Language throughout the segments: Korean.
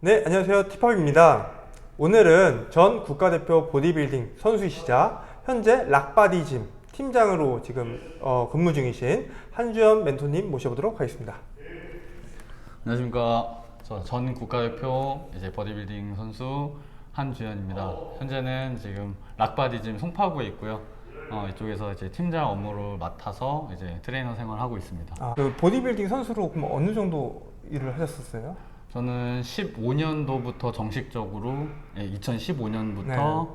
네, 안녕하세요. 티팝입니다. 오늘은 전 국가대표 보디빌딩 선수이시자 현재 락바디짐 팀장으로 지금 근무 중이신 한주연 멘토님 모셔보도록 하겠습니다. 안녕하십니까. 전 국가대표 이제 보디빌딩 선수 한주현입니다. 현재는 지금 락바디짐 송파구에 있고요. 이쪽에서 이제 팀장 업무를 맡아서 이제 트레이너 생활을 하고 있습니다. 그 보디빌딩 선수로 그럼 어느 정도 일을 하셨었어요? 저는 15년도부터 정식적으로, 2015년부터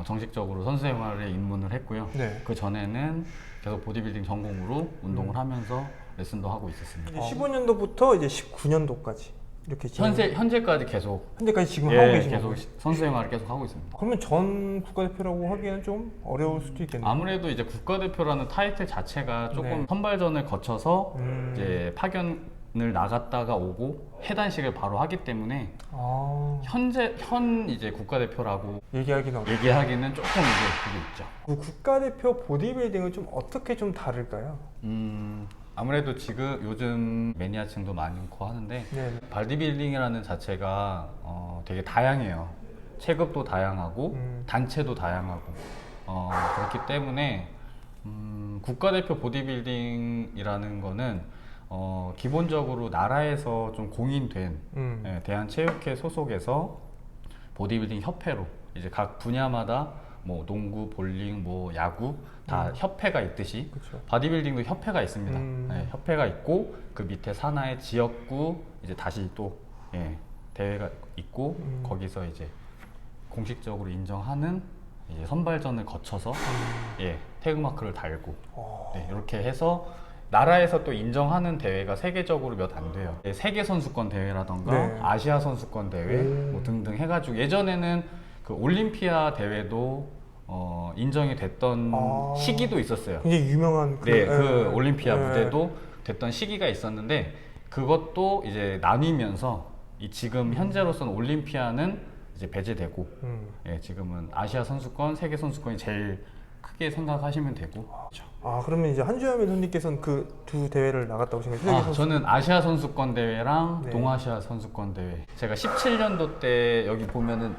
정식적으로 선수 생활에 입문을 했고요. 네. 그 전에는 계속 보디빌딩 전공으로 운동을 하면서 레슨도 하고 있었습니다. 15년도부터 이제 19년도까지 이렇게 지금 현재까지 계속 현재까지 지금 하고 계신 계속 거예요? 선수 생활을 계속 하고 있습니다. 그러면 전 국가대표라고 하기에는 좀 어려울 수도 있겠네요. 아무래도 이제 국가대표라는 타이틀 자체가 조금 네. 선발전을 거쳐서 음. 이제 파견을 나갔다가 오고 해단식을 바로 하기 때문에 현 이제 국가대표라고 얘기하기는 어려워요. 얘기하기는 조금 이제 그게 있죠. 그 국가대표 보디빌딩은 좀 어떻게 좀 다를까요? 아무래도 지금 요즘 매니아층도 많고 하는데 네. 바디빌딩이라는 자체가 되게 다양해요. 체급도 다양하고 단체도 다양하고 그렇기 때문에 국가대표 보디빌딩이라는 거는 기본적으로 나라에서 좀 공인된 대한체육회 소속에서 보디빌딩 협회로 이제 각 분야마다 뭐 농구, 볼링, 뭐 야구 다 협회가 있듯이 그쵸. 바디빌딩도 협회가 있습니다. 네, 협회가 있고 그 밑에 산하의 지역구 이제 다시 또 대회가 있고 거기서 이제 공식적으로 인정하는 이제 선발전을 거쳐서 태그마크를 달고 이렇게 해서 나라에서 또 인정하는 대회가 세계적으로 몇 안 돼요. 세계 선수권 대회라던가 네. 아시아 선수권 대회 뭐 등등 해가지고 예전에는 그 올림피아 대회도 인정이 됐던 시기도 있었어요. 굉장히 유명한 그 올림피아 무대도 됐던 시기가 있었는데 그것도 이제 나뉘면서 지금 현재로서는 올림피아는 이제 배제되고 지금은 아시아 선수권, 세계 선수권이 제일 크게 생각하시면 되고. 그러면 이제 한주현 선수님께서는 그 두 대회를 나갔다 오신 거예요? 저는 아시아 선수권 대회랑 네. 동아시아 선수권 대회. 제가 17년도 때 여기 보면은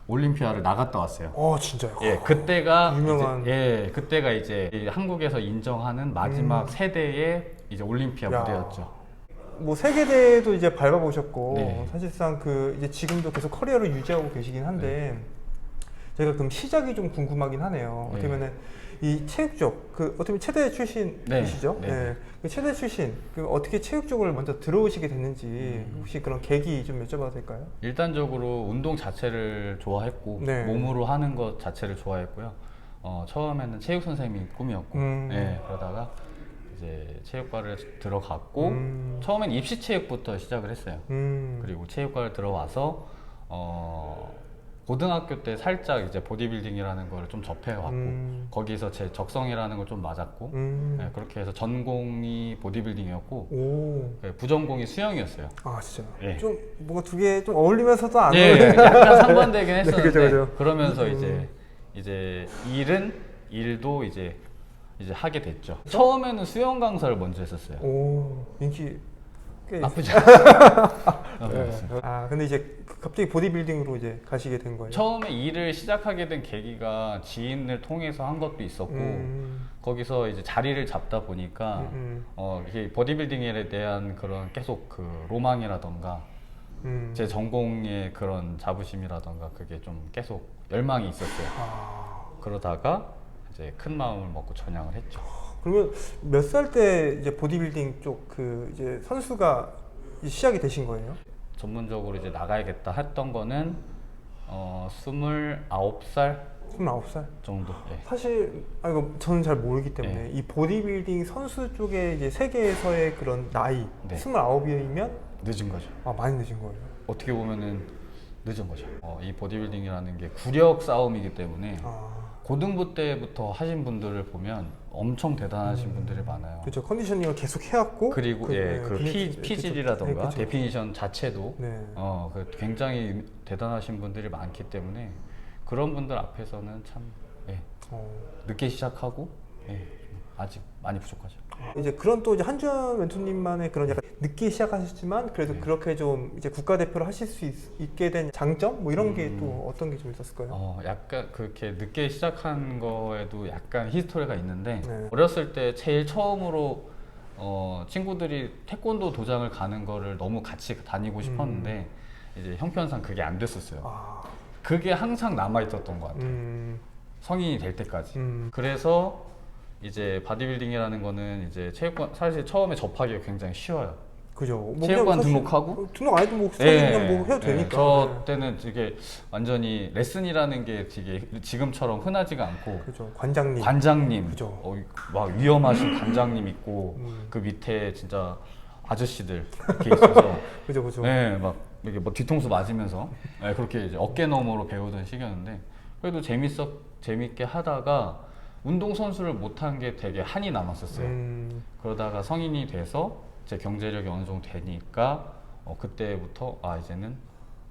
올림피아를 나갔다 왔어요. 진짜요? 그때가 유명한 그때가 이제 이 한국에서 인정하는 마지막 세대의 이제 올림피아 야. 무대였죠. 뭐 세계 대회도 이제 밟아보셨고 네. 사실상 그 이제 지금도 계속 커리어를 유지하고 계시긴 한데 제가 그럼 시작이 좀 궁금하긴 하네요. 어떻게 보면은 이 체육 쪽, 그 어떻게 보면 체대 출신이시죠? 네. 그 체대 출신, 그 어떻게 체육 쪽을 먼저 들어오시게 됐는지 혹시 그런 계기 좀 여쭤봐도 될까요? 일단적으로 운동 자체를 좋아했고 네. 몸으로 하는 것 자체를 좋아했고요. 처음에는 체육 선생님이 꿈이었고 그러다가 이제 체육과를 들어갔고 처음엔 입시 체육부터 시작을 했어요. 그리고 체육과를 들어와서 고등학교 때 살짝 이제 보디빌딩이라는 걸 좀 접해왔고 거기서 제 적성이라는 걸 좀 맞았고 그렇게 해서 전공이 보디빌딩이었고 부전공이 수영이었어요. 진짜요? 좀 뭔가 두 개 좀 어울리면서도 안 약간 상반되긴 했었는데 그죠. 그러면서 이제 일도 이제 하게 됐죠. 처음에는 수영 강사를 먼저 했었어요. 인기 꽤 나쁘지 않았어요. 근데 이제 갑자기 보디빌딩으로 이제 가시게 된 거예요? 처음에 일을 시작하게 된 계기가 지인을 통해서 한 것도 있었고 거기서 이제 자리를 잡다 보니까 이게 보디빌딩에 대한 그런 계속 그 로망이라던가 제 전공의 그런 자부심이라던가 그게 좀 계속 열망이 있었어요. 그러다가 이제 큰 마음을 먹고 전향을 했죠. 그러면 몇 살 때 이제 보디빌딩 쪽 그 이제 선수가 시작이 되신 거예요? 전문적으로 이제 나가야겠다 했던 거는 29살 29살? 정도. 사실 이거 저는 잘 모르기 때문에 이 보디빌딩 선수 쪽에 이제 세계에서의 그런 나이 29이면 늦은 거죠. 많이 늦은 거예요. 어떻게 보면은 늦은 거죠. 이 보디빌딩이라는 게 구력 싸움이기 때문에 고등부 때부터 하신 분들을 보면 엄청 대단하신 분들이 많아요. 그렇죠. 컨디셔닝을 계속 해왔고 그리고 피질이라던가 데피니션 자체도 굉장히 대단하신 분들이 많기 때문에 그런 분들 앞에서는 참 늦게 시작하고 아직 많이 부족하죠. 이제 그런 또 이제 한주현 멘토님만의 그런 약간 늦게 시작하셨지만 그래도 네. 그렇게 좀 이제 국가대표를 하실 수 있게 된 장점 뭐 이런 게 또 어떤 게 좀 있었을까요? 약간 그렇게 늦게 시작한 거에도 약간 히스토리가 있는데 네. 어렸을 때 제일 처음으로 친구들이 태권도 도장을 가는 거를 너무 같이 다니고 싶었는데 이제 형편상 그게 안 됐었어요. 아, 그게 항상 남아 있었던 것 같아요. 성인이 될 때까지. 그래서 이제 바디빌딩이라는 거는 이제 체육관 사실 처음에 접하기가 굉장히 쉬워요. 그죠. 뭐 체육관 그냥 사실 등록하고 등록 안 해도 뭐 그냥 뭐 해도 되니까. 저 때는 이게 완전히 레슨이라는 게 되게 지금처럼 흔하지가 않고 그죠. 관장님. 관장님, 그죠. 막 위험하신 관장님 있고 그 밑에 진짜 아저씨들 이렇게 있어서 그죠, 그죠. 네, 막 이렇게 뭐 뒤통수 맞으면서 네, 그렇게 이제 어깨 너머로 배우던 시기였는데 그래도 재밌게 하다가 운동 선수를 못한 게 되게 한이 남았었어요. 그러다가 성인이 돼서 제 경제력이 어느 정도 되니까 그때부터 이제는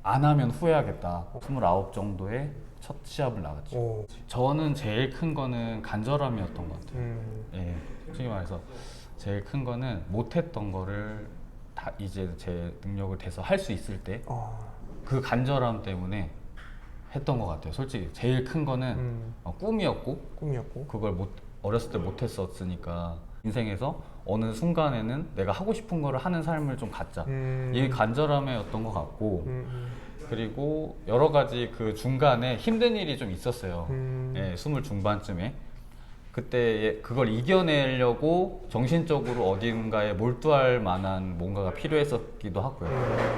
안 하면 후회하겠다. 29 정도에 첫 시합을 나갔죠. 오. 저는 제일 큰 거는 간절함이었던 것 같아요. 예, 솔직히 말해서 제일 큰 거는 못했던 거를 다 이제 제 능력을 돼서 할 수 있을 때 그 간절함 때문에 했던 것 같아요. 솔직히 제일 큰 거는 꿈이었고 그걸 어렸을 때 못했었으니까 인생에서 어느 순간에는 내가 하고 싶은 거를 하는 삶을 좀 갖자. 이 간절함이었던 것 같고 그리고 여러 가지 그 중간에 힘든 일이 좀 있었어요. 예, 20 중반쯤에 그때 그걸 이겨내려고 정신적으로 어딘가에 몰두할 만한 뭔가가 필요했었기도 하고요.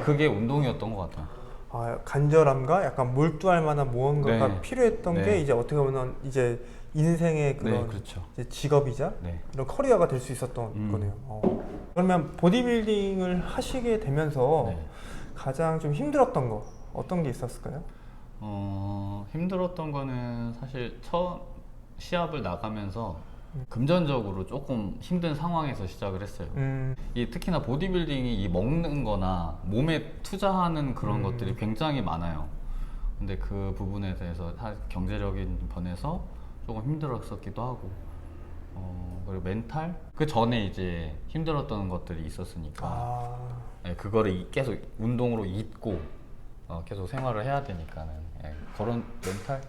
그게 운동이었던 것 같아요. 간절함과 약간 몰두할 만한 무언가가 네. 필요했던 네. 게 이제 어떻게 보면 이제 인생의 그런 네, 그렇죠. 이제 직업이자 네. 이런 커리어가 될 수 있었던 거네요. 그러면 보디빌딩을 하시게 되면서 네. 가장 좀 힘들었던 거 어떤 게 있었을까요? 힘들었던 거는 사실 처음 시합을 나가면서 금전적으로 조금 힘든 상황에서 시작을 했어요. 특히나 보디빌딩이 이 먹는 거나 몸에 투자하는 그런 것들이 굉장히 많아요. 근데 그 부분에 대해서 경제적인 면에서 조금 힘들었었기도 하고 그리고 멘탈? 그 전에 이제 힘들었던 것들이 있었으니까 네, 그거를 계속 운동으로 잊고 계속 생활을 해야 되니까는 그런 멘탈?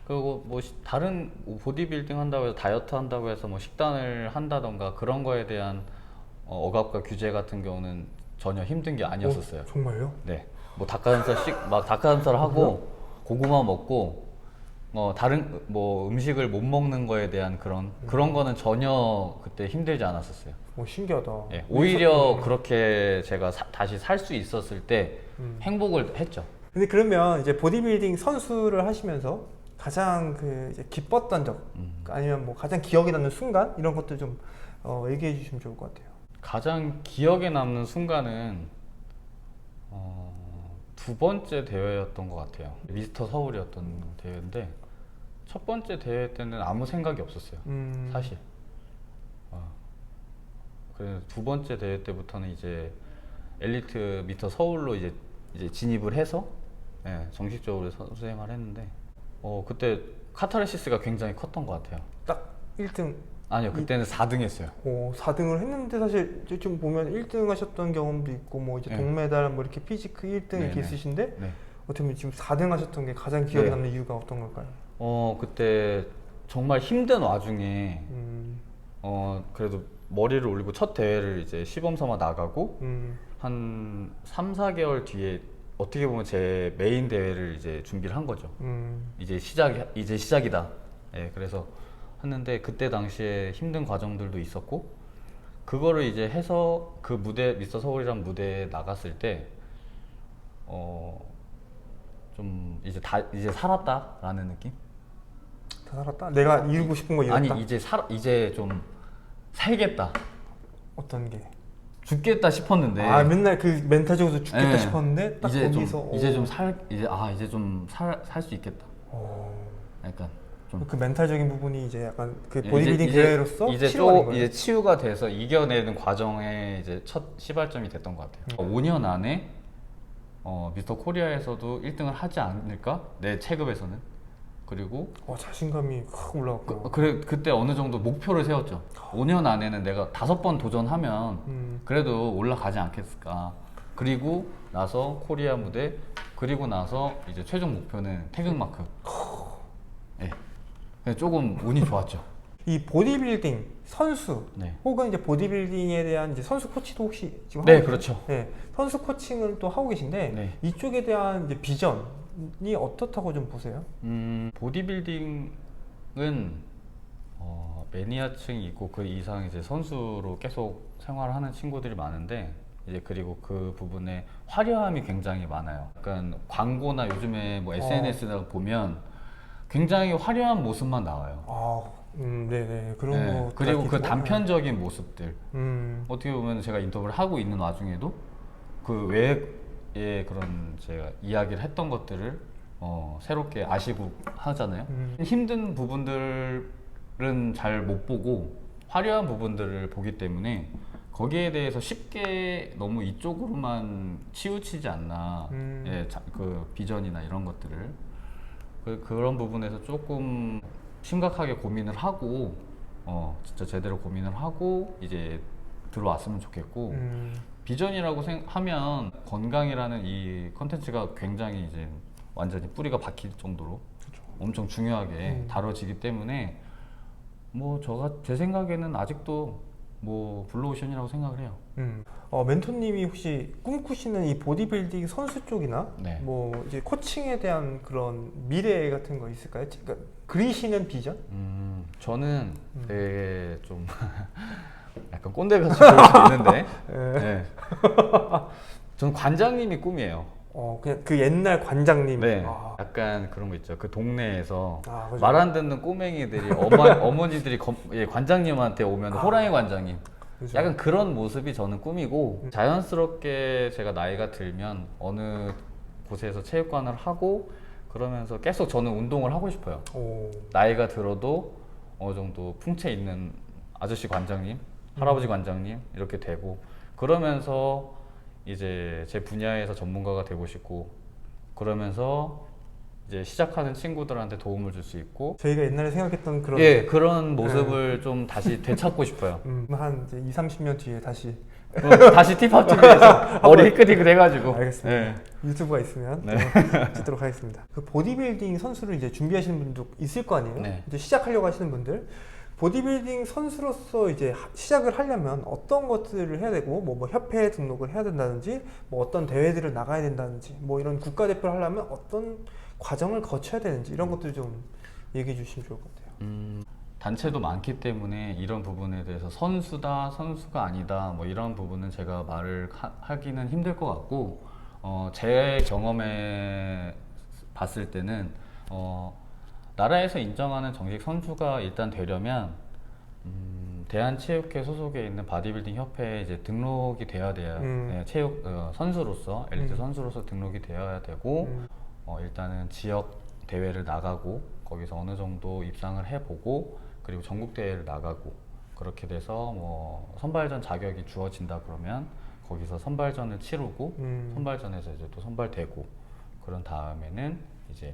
그리고 뭐 다른 보디빌딩 한다고 해서 다이어트 한다고 해서 뭐 식단을 한다던가 그런 거에 대한 억압과 규제 같은 경우는 전혀 힘든 게 아니었었어요. 정말요? 네, 뭐 닭가슴살 하고 고구마 먹고 다른 뭐 음식을 못 먹는 거에 대한 그런 거는 전혀 그때 힘들지 않았었어요. 신기하다. 예, 오히려 그렇게 제가 다시 살 수 있었을 때 행복을 했죠. 근데 그러면 이제 보디빌딩 선수를 하시면서 가장 이제 기뻤던 적 아니면 뭐 가장 기억에 남는 순간 이런 것들 좀 얘기해 주시면 좋을 것 같아요. 가장 기억에 남는 순간은 두 번째 대회였던 것 같아요. 미스터 서울이었던 대회인데 첫 번째 대회 때는 아무 생각이 없었어요. 사실. 그래서 두 번째 대회 때부터는 이제 엘리트 미스터 서울로 이제 진입을 해서 정식적으로 선수 생활을 했는데 그때 카타르시스가 굉장히 컸던 것 같아요. 딱 1등. 아니요, 그때는 4등 했어요. 4등을 했는데 사실 좀 보면 1등 하셨던 경험도 있고 뭐 이제 네. 동메달 뭐 이렇게 피지크 1등 이렇게 네. 있으신데 네. 어떻게 보면 지금 4등 하셨던 게 가장 기억에 네. 남는 이유가 어떤 걸까요? 그때 정말 힘든 와중에 그래도 머리를 올리고 첫 대회를 이제 시범 삼아 나가고 한 3, 4개월 뒤에 어떻게 보면 제 메인 대회를 이제 준비를 한 거죠. 이제 시작이다. 예, 그래서 했는데 그때 당시에 힘든 과정들도 있었고 그거를 이제 해서 그 무대 미스터 서울이란 무대에 나갔을 때 좀 이제 살았다라는 느낌? 다 살았다? 내가 이루고 싶은 거 이뤘다? 아니 이제 좀 살겠다. 어떤 게? 죽겠다 싶었는데 맨날 그 멘탈적으로 죽겠다 네. 싶었는데 딱 이제 거기서 좀 살 수 있겠다. 약간 좀 그 멘탈적인 부분이 이제 약간 그 보디빌딩 이제 대회로서 이제 치유가 된 거예요? 이제 치유가 돼서 이겨내는 과정에 이제 첫 시발점이 됐던 것 같아요. 5년 안에 미스터 코리아에서도 1등을 하지 않을까? 내 체급에서는 그리고 자신감이 확 올라갔고. 그때 어느 정도 목표를 세웠죠. 5년 안에는 내가 5번 도전하면 그래도 올라가지 않겠을까. 그리고 나서 코리아 무대, 그리고 나서 이제 최종 목표는 태극마크. 네. 조금 운이 좋았죠. 이 보디빌딩 선수 네. 혹은 이제 보디빌딩에 대한 이제 선수 코치도 혹시 지금 네, 하고 그렇죠. 네, 선수 코칭을 또 하고 계신데 네. 이쪽에 대한 이제 비전이 어떻다고 좀 보세요? 보디빌딩은 매니아층이 있고 그 이상 이제 선수로 계속 생활하는 친구들이 많은데 이제 그리고 그 부분에 화려함이 굉장히 많아요. 약간 광고나 요즘에 뭐 SNS나 보면 굉장히 화려한 모습만 나와요. 네네 그런 네, 거. 그리고 그 단편적인 모습들 어떻게 보면 제가 인터뷰를 하고 있는 와중에도 그 외의 그런 제가 이야기를 했던 것들을 새롭게 아시고 하잖아요. 힘든 부분들은 잘 못 보고 화려한 부분들을 보기 때문에 거기에 대해서 쉽게 너무 이쪽으로만 치우치지 않나. 예, 그 비전이나 이런 것들을 그런 부분에서 조금 심각하게 고민을 하고 진짜 제대로 고민을 하고 이제 들어왔으면 좋겠고 비전이라고 하면 건강이라는 이 컨텐츠가 굉장히 이제 완전히 뿌리가 박힐 정도로 그쵸. 엄청 중요하게 다뤄지기 때문에 뭐 제 생각에는 아직도 뭐 블루오션이라고 생각을 해요. 멘토님이 혹시 꿈꾸시는 이 보디빌딩 선수 쪽이나 네. 뭐 이제 코칭에 대한 그런 미래 같은 거 있을까요? 그러니까 그리시는 비전? 저는 되게 좀 약간 꼰대같이 보일 수 있는데 네. 저는 관장님이 꿈이에요. 그냥 그 옛날 관장님. 네. 약간 그런 거 있죠. 그 동네에서 그죠. 말 안 듣는 꼬맹이들이 어머니들이 관장님한테 오면 호랑이 관장님. 그죠. 약간 그런 모습이 저는 꿈이고 자연스럽게 제가 나이가 들면 어느 곳에서 체육관을 하고 그러면서 계속 저는 운동을 하고 싶어요. 나이가 들어도 어느 정도 풍채 있는 아저씨 관장님, 할아버지 관장님 이렇게 되고 그러면서 이제 제 분야에서 전문가가 되고 싶고 그러면서 이제 시작하는 친구들한테 도움을 줄 수 있고 저희가 옛날에 생각했던 그런 그런 모습을 좀 다시 되찾고 싶어요. 한 이제 20-30년 뒤에 다시 다시 팁합TV에서 머리 희끗희끗 해가지고 알겠습니다. 유튜브가 있으면 찍도록 하겠습니다. 그 보디빌딩 선수를 이제 준비하시는 분도 있을 거 아니에요? 네. 이제 시작하려고 하시는 분들 보디빌딩 선수로서 이제 시작을 하려면 어떤 것들을 해야 되고 뭐 협회에 등록을 해야 된다든지 뭐 어떤 대회들을 나가야 된다든지 뭐 이런 국가대표를 하려면 어떤 과정을 거쳐야 되는지 이런 것들 좀 얘기해 주시면 좋을 것 같아요. 단체도 많기 때문에 이런 부분에 대해서 선수다 선수가 아니다 뭐 이런 부분은 제가 말을 하기는 힘들 것 같고 제 경험에 봤을 때는 나라에서 인정하는 정식 선수가 일단 되려면 대한체육회 소속에 있는 바디빌딩 협회에 이제 등록이 돼야 돼요. 네, 체육 선수로서 엘리트 선수로서 등록이 되어야 되고 일단은 지역 대회를 나가고 거기서 어느 정도 입상을 해보고 그리고 전국 대회를 나가고 그렇게 돼서 뭐 선발전 자격이 주어진다 그러면 거기서 선발전을 치르고 선발전에서 이제 또 선발되고 그런 다음에는 이제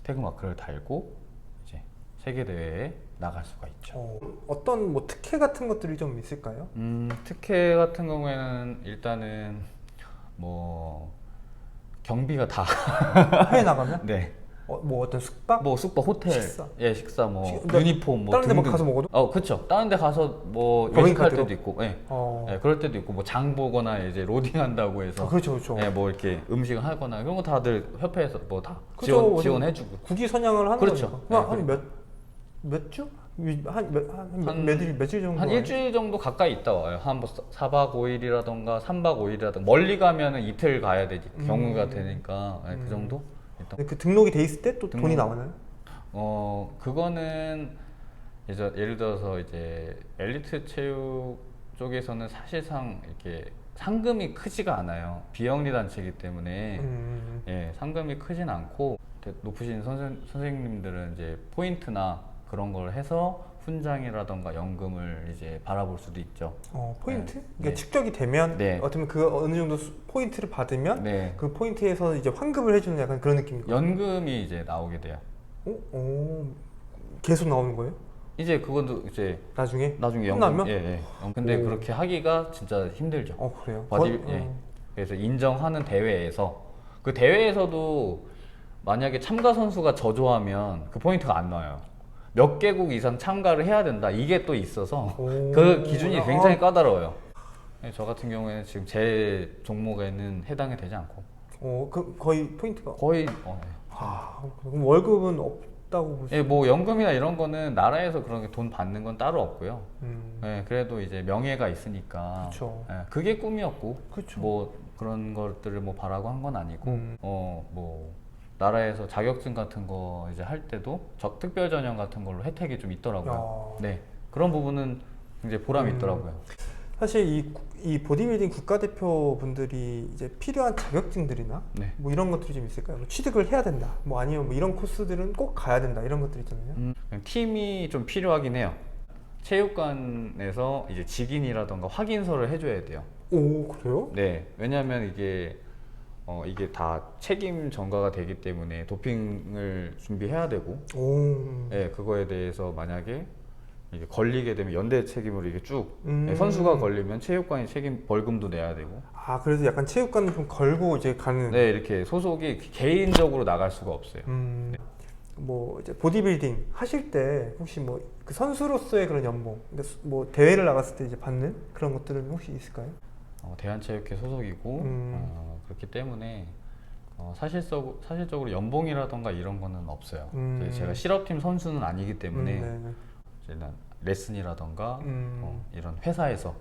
태극마크를 달고 이제 세계 대회에 나갈 수가 있죠. 어떤 뭐 특혜 같은 것들이 좀 있을까요? 특혜 같은 경우에는 일단은 뭐 경비가 다 해외 나가면? 네. 뭐 어떤 숙박? 뭐 숙박, 호텔, 식사? 식사 뭐 유니폼 뭐 다른 데 등등. 가서 먹어도? 그렇죠. 다른 데 가서 뭐 법인카드로? 외식할 때도 있고, 그럴 때도 있고 뭐 장 보거나 이제 로딩한다고 해서, 그렇죠. 뭐 이렇게 음식을 하거나 이런 거 다들 협회에서 뭐 다 그렇죠. 지원해주고. 국위 선양을 하는 그렇죠. 거니까. 한 몇 주? 며칠 정도? 한 일주일 정도 가까이 있다 와요. 한 뭐 4박 5일이라던가 3박 5일이라던가 멀리 가면은 이틀 가야 되지 경우가 되니까 그 정도. 일단. 그 등록이 돼 있을 때 또 돈이 나오나요? 그거는 이제 예를 들어서 이제 엘리트 체육 쪽에서는 사실상 이렇게 상금이 크지가 않아요. 비영리 단체이기 때문에 상금이 크진 않고 높으신 선생님들은 이제 포인트나 그런 걸 해서 훈장이라던가 연금을 이제 바라볼 수도 있죠. 포인트? 그러니까 축적이 되면 어떻게 보면 그 어느 정도 포인트를 받으면 그 포인트에서 이제 환급을 해주는 약간 그런 느낌이죠. 연금이 이제 나오게 돼요. 계속 나오는 거예요? 이제 그것도 이제 나중에 연금. 끝나면? 예. 근데 오. 그렇게 하기가 진짜 힘들죠. 그래요? 예. 그래서 인정하는 대회에서 그 대회에서도 만약에 참가 선수가 저조하면 그 포인트가 안 나와요. 몇 개국 이상 참가를 해야 된다. 이게 또 있어서 오. 그 기준이 굉장히 까다로워요. 예, 저 같은 경우에는 지금 제 종목에는 해당이 되지 않고 거의 포인트가 거의 그럼 월급은 없다고 보시죠? 예, 뭐 연금이나 이런 거는 나라에서 그런 게 돈 받는 건 따로 없고요. 예, 그래도 이제 명예가 있으니까 그쵸. 예, 그게 꿈이었고 그쵸. 뭐 그런 것들을 뭐 바라고 한 건 아니고 뭐 나라에서 자격증 같은 거 이제 할 때도 특별 전형 같은 걸로 혜택이 좀 있더라고요. 네, 그런 부분은 굉장히 보람이 있더라고요. 사실 이 보디빌딩 국가대표 분들이 이제 필요한 자격증들이나 네. 뭐 이런 것들이 좀 있을까요? 뭐 취득을 해야 된다. 뭐 아니면 뭐 이런 코스들은 꼭 가야 된다. 이런 것들 있잖아요. 팀이 좀 필요하긴 해요. 체육관에서 이제 직인이라던가 확인서를 해줘야 돼요. 오, 그래요? 네, 왜냐하면 이게 다 책임 전가가 되기 때문에 도핑을 준비해야 되고, 오. 네, 그거에 대해서 만약에 이게 걸리게 되면 연대 책임으로 이게 쭉 음. 선수가 걸리면 체육관이 책임 벌금도 내야 되고, 그래서 약간 체육관을 좀 걸고 이제 가는. 네, 이렇게 소속이 개인적으로 나갈 수가 없어요. 뭐 이제 보디빌딩 하실 때 혹시 뭐 그 선수로서의 그런 연봉, 뭐 대회를 나갔을 때 이제 받는 그런 것들은 혹시 있을까요? 대한체육회 소속이고 그렇기 때문에 사실적으로 연봉이라던가 이런 거는 없어요. 제가 실업팀 선수는 아니기 때문에 이제 레슨이라던가 이런 회사에서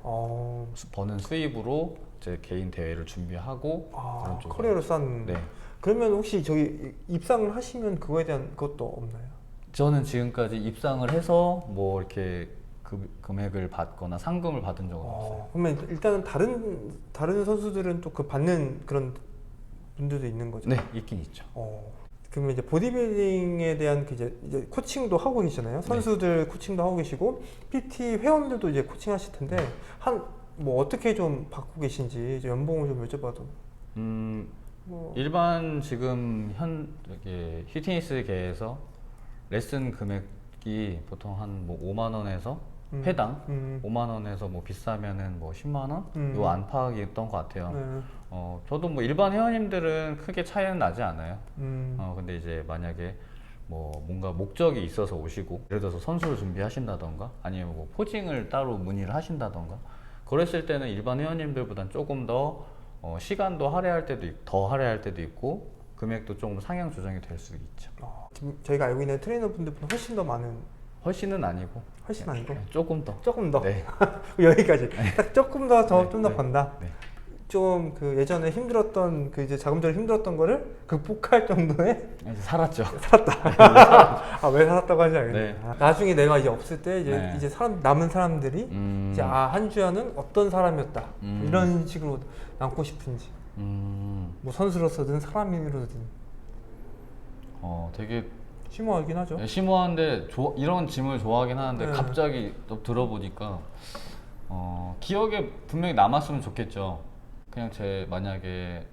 버는 수입으로 제 개인 대회를 준비하고 그런 쪽으로. 커리어를 쌓는. 네. 그러면 혹시 저기 입상을 하시면 그거에 대한 것도 없나요? 저는 지금까지 입상을 해서 뭐 이렇게 금액을 받거나 상금을 받은 적은 없어요. 그러면 일단은 다른 선수들은 또 그 받는 그런 분들도 있는 거죠? 네, 있긴 있죠. 그러면 이제 보디빌딩에 대한 그 이제 코칭도 하고 계시잖아요. 선수들 코칭도 하고 계시고 PT 회원들도 이제 코칭하실 텐데 뭐 어떻게 좀 받고 계신지 이제 연봉을 좀 여쭤봐도. 일반 지금 휘트니스계에서 레슨 금액이 보통 한 뭐 5만 원에서 회당 5만 원에서 뭐 비싸면은 뭐 10만 원 요 안팎이었던 것 같아요. 네. 저도 뭐 일반 회원님들은 크게 차이는 나지 않아요. 근데 이제 만약에 뭐 뭔가 목적이 있어서 오시고 예를 들어서 선수를 준비하신다던가 아니면 뭐 포징을 따로 문의를 하신다던가 그랬을 때는 일반 회원님들보단 조금 더 시간도 더 할애할 때도 있고 금액도 조금 상향 조정이 될 수 있죠. 지금 저희가 알고 있는 트레이너분들보다 훨씬 더 많은. 훨씬은 아니고 훨씬 아니고 조금 더. 네. 여기까지. 딱 조금 더 좀 더 네. 번다. 네. 좀 그 예전에 힘들었던 그 이제 자금적으로 힘들었던 거를 극복할 정도의 이제 살았죠. 살았다. 왜 살았다고 하는지 알겠네. 네. 나중에 내가 이제 없을 때 네. 이제 남은 사람들이 이제 한주연은 어떤 사람이었다. 이런 식으로 남고 싶은지. 뭐 선수로서든 사람으로든. 되게 심오하긴 하죠. 심오한데 이런 짐을 좋아하긴 하는데 네. 갑자기 또 들어보니까 기억에 분명히 남았으면 좋겠죠. 그냥 만약에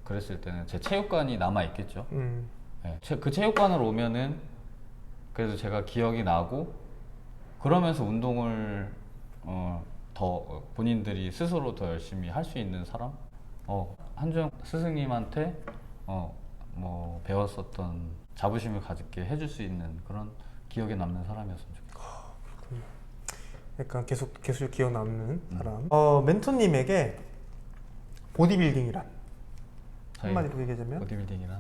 그랬을 때는 제 체육관이 남아 있겠죠. 네. 그 체육관으로 오면은 그래도 제가 기억이 나고 그러면서 운동을 더 본인들이 스스로 더 열심히 할 수 있는 사람. 한주영 스승님한테 뭐 배웠었던 자부심을 가지게 해줄 수 있는 그런 기억에 남는 사람이었으면 좋겠어요. 그렇군요. 약간 계속 기억 남는 사람. 멘토님에게 보디빌딩이란 한마디로 얘기하자면? 보디빌딩이란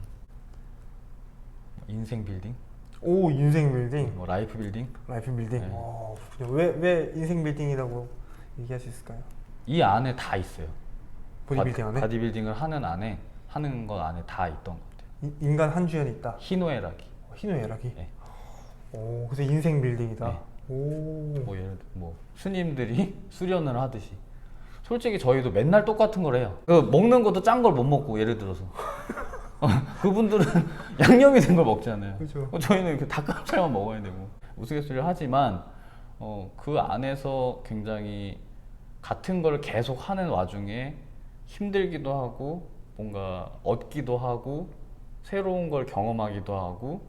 인생 빌딩? 오, 인생 빌딩. 뭐 라이프 빌딩? 라이프 빌딩. 네. 그렇군요. 왜 인생 빌딩이라고 얘기할 수 있을까요? 이 안에 다 있어요. 보디빌딩 안에? 바디빌딩을 하는 것 안에 다 있던 것 같아요. 인간 한주연이 있다. 희노애락이. 희노애락이. 네. 그래서 인생 빌딩이다. 네. 오. 뭐 예를 들어 뭐 스님들이 수련을 하듯이. 솔직히 저희도 맨날 똑같은 걸 해요. 먹는 것도 짠 걸 못 먹고 예를 들어서 그분들은 양념이 된 걸 먹잖아요. 그죠. 저희는 이렇게 닭가슴살만 먹어야 되고 우스갯소리를 하지만 그 안에서 굉장히 같은 걸 계속 하는 와중에 힘들기도 하고 뭔가 얻기도 하고 새로운 걸 경험하기도 하고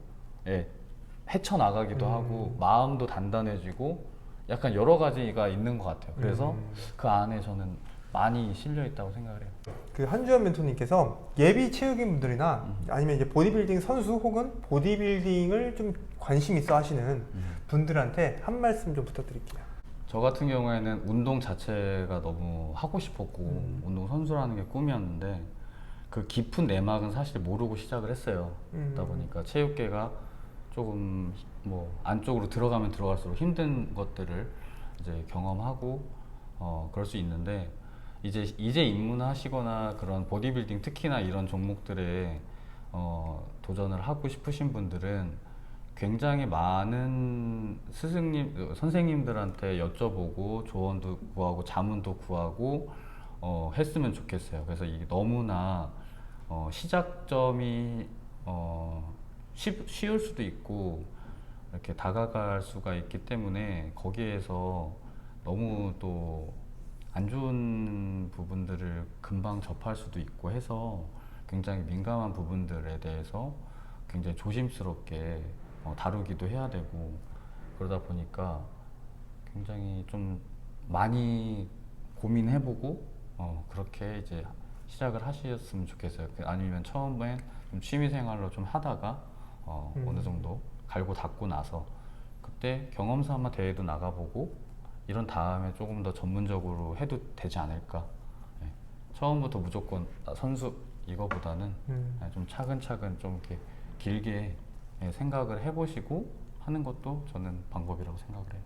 헤쳐나가기도 하고 마음도 단단해지고 약간 여러 가지가 있는 것 같아요. 그래서 그 안에 저는 많이 실려 있다고 생각을 해요. 그 한주연 멘토님께서 예비 체육인 분들이나 아니면 이제 보디빌딩 선수 혹은 보디빌딩을 좀 관심 있어 하시는 분들한테 한 말씀 좀 부탁드릴게요. 저 같은 경우에는 운동 자체가 너무 하고 싶었고 운동 선수라는 게 꿈이었는데 그 깊은 내막은 사실 모르고 시작을 했어요. 그러다 보니까 체육계가 조금 뭐 안쪽으로 들어가면 들어갈수록 힘든 것들을 이제 경험하고 그럴 수 있는데 이제 입문하시거나 그런 보디빌딩 특히나 이런 종목들에 도전을 하고 싶으신 분들은 굉장히 많은 선생님들한테 여쭤보고 조언도 구하고 자문도 구하고 했으면 좋겠어요. 그래서 이게 너무나 시작점이 쉬울 수도 있고 이렇게 다가갈 수가 있기 때문에 거기에서 너무 또 안 좋은 부분들을 금방 접할 수도 있고 해서 굉장히 민감한 부분들에 대해서 굉장히 조심스럽게 다루기도 해야 되고 그러다 보니까 굉장히 좀 많이 고민해보고 그렇게 이제 시작을 하셨으면 좋겠어요. 아니면 처음엔 좀 취미생활로 좀 하다가 어느 정도 갈고 닦고 나서 그때 경험 삼아 대회도 나가보고 이런 다음에 조금 더 전문적으로 해도 되지 않을까. 네. 처음부터 무조건 선수 이거보다는 좀 차근차근 좀 이렇게 길게 생각을 해보시고 하는 것도 저는 방법이라고 생각을 해요.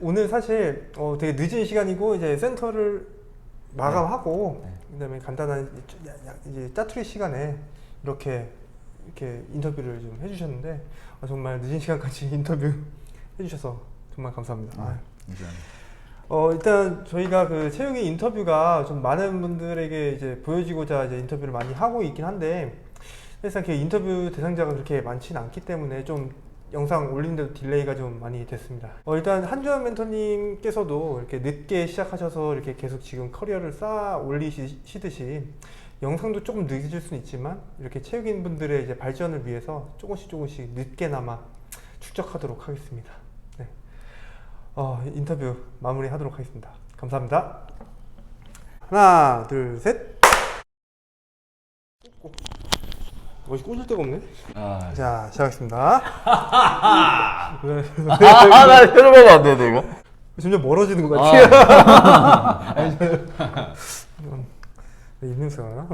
오늘 사실 되게 늦은 시간이고 이제 센터를 마감하고 그다음에 간단한 이제 짜투리 시간에 이렇게 인터뷰를 좀 해주셨는데 정말 늦은 시간까지 인터뷰 해주셔서 정말 감사합니다. 일단 저희가 그 채용이 인터뷰가 좀 많은 분들에게 이제 보여지고자 이제 인터뷰를 많이 하고 있긴 한데 사실상 그 인터뷰 대상자가 그렇게 많지는 않기 때문에 좀 영상 올리는데도 딜레이가 좀 많이 됐습니다. 일단 한주연 멘토님께서도 이렇게 늦게 시작하셔서 이렇게 계속 지금 커리어를 쌓아 올리시듯이 영상도 조금 늦을 수는 있지만 이렇게 체육인 분들의 이제 발전을 위해서 조금씩 늦게나마 축적하도록 하겠습니다. 네. 인터뷰 마무리하도록 하겠습니다. 감사합니다. 하나, 둘, 셋. 멋이 꽂을 데가 없네. 자, 시작하겠습니다. 나 혈압하면 안 돼, 내가. 점점 멀어지는 것 같아요. 입냄새가 나?